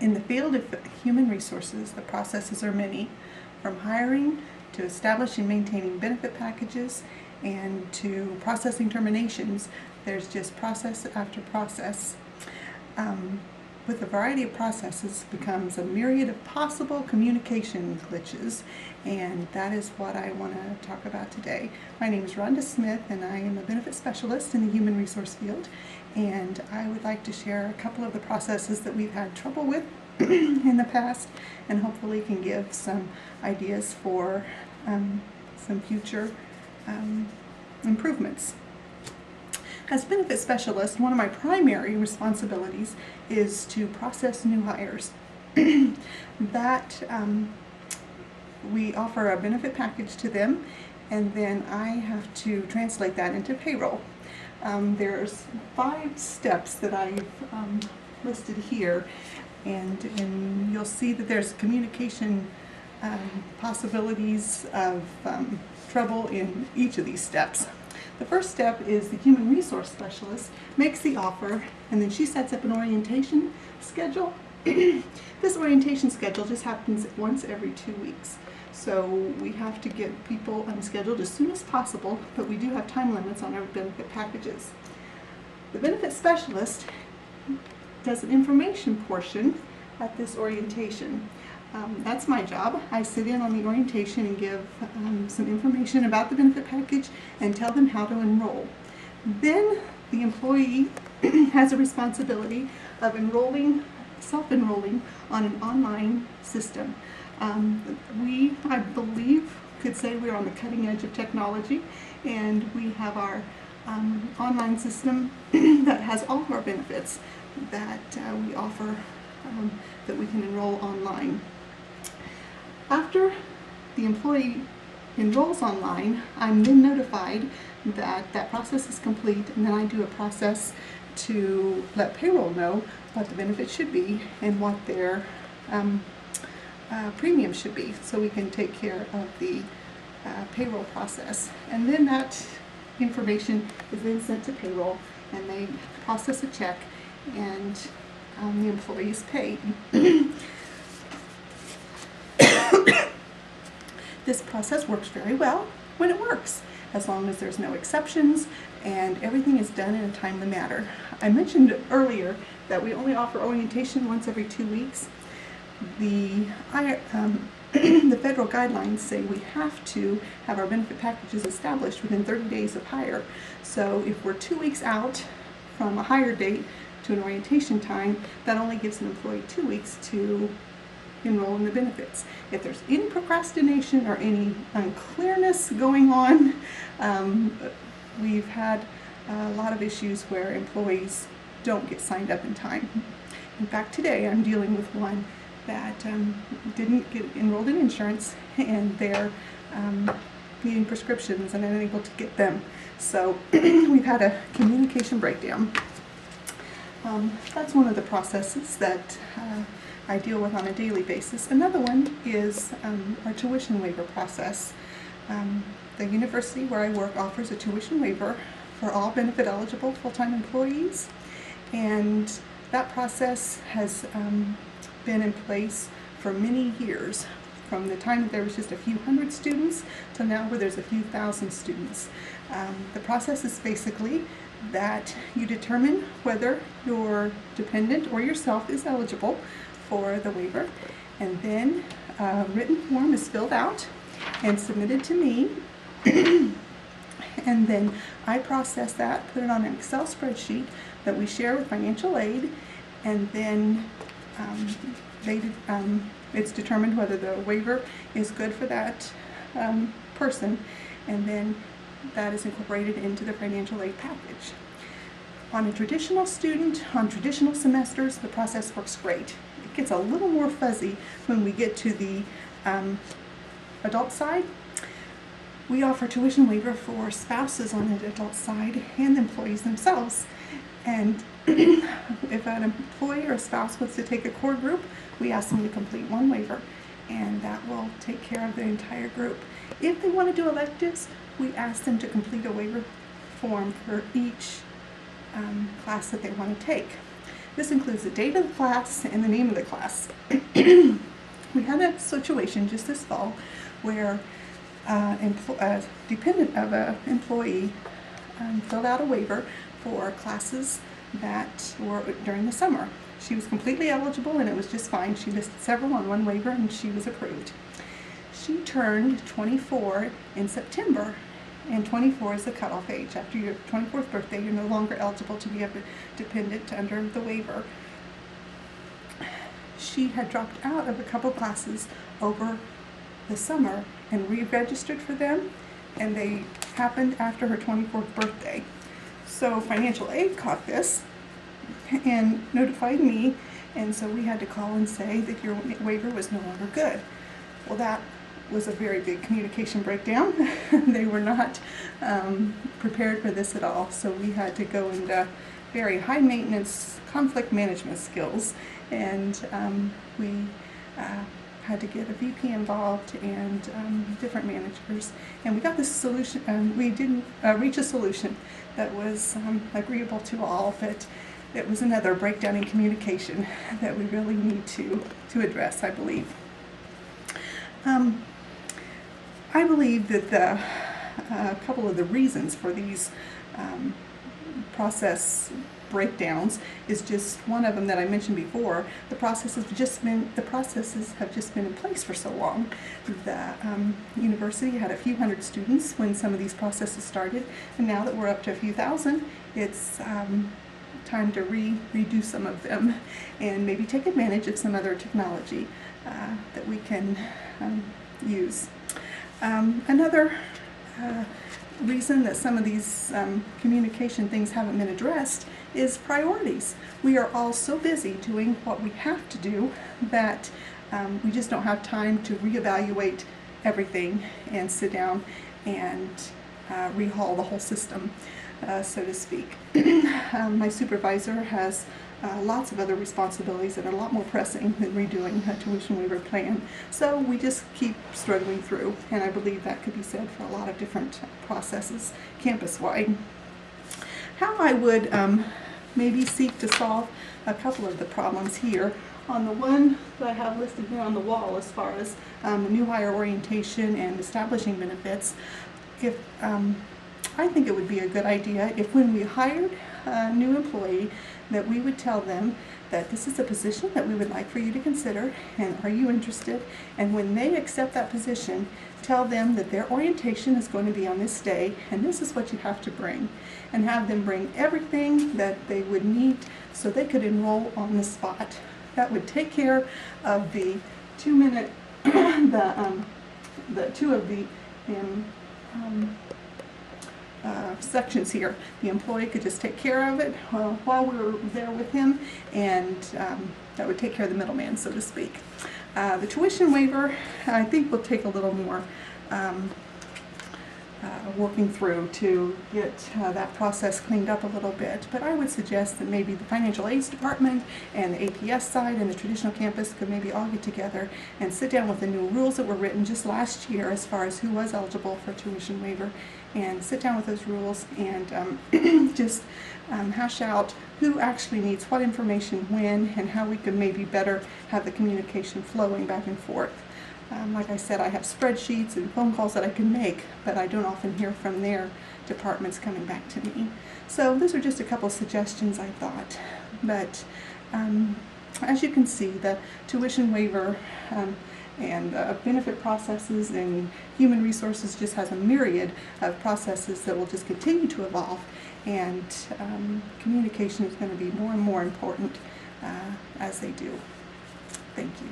In the field of human resources, the processes are many, from hiring to establishing and maintaining benefit packages and to processing terminations. There's just process after process. With a variety of processes becomes a myriad of possible communication glitches, and that is what I want to talk about today. My name is Ronda Smith, and I am a benefit specialist in the human resource field, and I would like to share a couple of the processes that we've had trouble with in the past, and hopefully can give some ideas for some future improvements. As a benefit specialist, one of my primary responsibilities is to process new hires. We offer a benefit package to them, and then I have to translate that into payroll. There's 5 steps that I've listed here, and you'll see that there's communication possibilities of trouble in each of these steps. The first step is the human resource specialist makes the offer, and then she sets up an orientation schedule. This orientation schedule just happens once every 2 weeks. So we have to get people scheduled as soon as possible, but we do have time limits on our benefit packages. The benefit specialist does an information portion at this orientation. That's my job. I sit in on the orientation and give some information about the benefit package and tell them how to enroll. Then the employee has a responsibility of self-enrolling on an online system. I believe, could say we're on the cutting edge of technology, and we have our online system that has all of our benefits that we offer that we can enroll online. After the employee enrolls online, I'm then notified that that process is complete, and then I do a process to let payroll know what the benefit should be and what their premium should be, so we can take care of the payroll process. And then that information is then sent to payroll, and they process a check, and the employee is paid. This process works very well when it works, as long as there's no exceptions and everything is done in a timely manner. I mentioned earlier that we only offer orientation once every 2 weeks. The federal guidelines say we have to have our benefit packages established within 30 days of hire. So if we're 2 weeks out from a hire date to an orientation time, that only gives an employee 2 weeks to enroll in the benefits. If there's any procrastination or any unclearness going on, we've had a lot of issues where employees don't get signed up in time. In fact, today I'm dealing with one that didn't get enrolled in insurance, and they're needing prescriptions and unable to get them. So we've had a communication breakdown. That's one of the processes that I deal with on a daily basis. Another one is our tuition waiver process. The university where I work offers a tuition waiver for all benefit eligible full-time employees, and that process has been in place for many years, from the time that there was just a few hundred students to now where there's a few thousand students. The process is basically that you determine whether your dependent or yourself is eligible for the waiver, and then a written form is filled out and submitted to me, and then I process that, put it on an Excel spreadsheet that we share with financial aid, and then it's determined whether the waiver is good for that person, and then that is incorporated into the financial aid package. On a traditional student, on traditional semesters, the process works great. It gets a little more fuzzy when we get to the adult side. We offer tuition waiver for spouses on the adult side and employees themselves. And if an employee or a spouse wants to take a core group, we ask them to complete one waiver, and that will take care of the entire group. If they want to do electives, we ask them to complete a waiver form for each class that they want to take. This includes the date of the class and the name of the class. We had a situation just this fall where a dependent of an employee filled out a waiver for classes that were during the summer. She was completely eligible and it was just fine. She listed several on one waiver and she was approved. She turned 24 in September, and 24 is the cutoff age. After your 24th birthday, you're no longer eligible to be a dependent under the waiver. She had dropped out of a couple classes over the summer and re-registered for them, and they happened after her 24th birthday. So financial aid caught this and notified me, and so we had to call and say that your waiver was no longer good. Well, that was a very big communication breakdown. They were not prepared for this at all, so we had to go into very high maintenance conflict management skills, and we had to get a VP involved and different managers, and we got this solution. We didn't reach a solution that was agreeable to all, but it was another breakdown in communication that we really need to address, I believe. I believe that a couple of the reasons for these process breakdowns is just one of them that I mentioned before. The processes have just been in place for so long. The university had a few hundred students when some of these processes started, and now that we're up to a few thousand, it's time to redo some of them and maybe take advantage of some other technology that we can use. Another reason that some of these communication things haven't been addressed is priorities. We are all so busy doing what we have to do that we just don't have time to reevaluate everything and sit down and rehaul the whole system, so to speak. My supervisor has lots of other responsibilities that are a lot more pressing than redoing a tuition waiver plan. So we just keep struggling through, and I believe that could be said for a lot of different processes campus-wide. How I would maybe seek to solve a couple of the problems here. On the one that I have listed here on the wall as far as new hire orientation and establishing benefits, if I think it would be a good idea if when we hired a new employee that we would tell them that this is a position that we would like for you to consider, and are you interested? And when they accept that position, tell them that their orientation is going to be on this day and this is what you have to bring, and have them bring everything that they would need so they could enroll on the spot. That would take care of the 2-minute the two of the sections here. The employee could just take care of it while we were there with him, and that would take care of the middleman, so to speak. The tuition waiver, I think, will take a little more working through to get that process cleaned up a little bit, but I would suggest that maybe the financial aids department and the APS side and the traditional campus could maybe all get together and sit down with the new rules that were written just last year as far as who was eligible for tuition waiver, and sit down with those rules and just hash out who actually needs what information when, and how we could maybe better have the communication flowing back and forth. Like I said, I have spreadsheets and phone calls that I can make, but I don't often hear from their departments coming back to me. So those are just a couple suggestions I thought. But as you can see, the tuition waiver and benefit processes and human resources just has a myriad of processes that will just continue to evolve, and communication is going to be more and more important as they do. Thank you.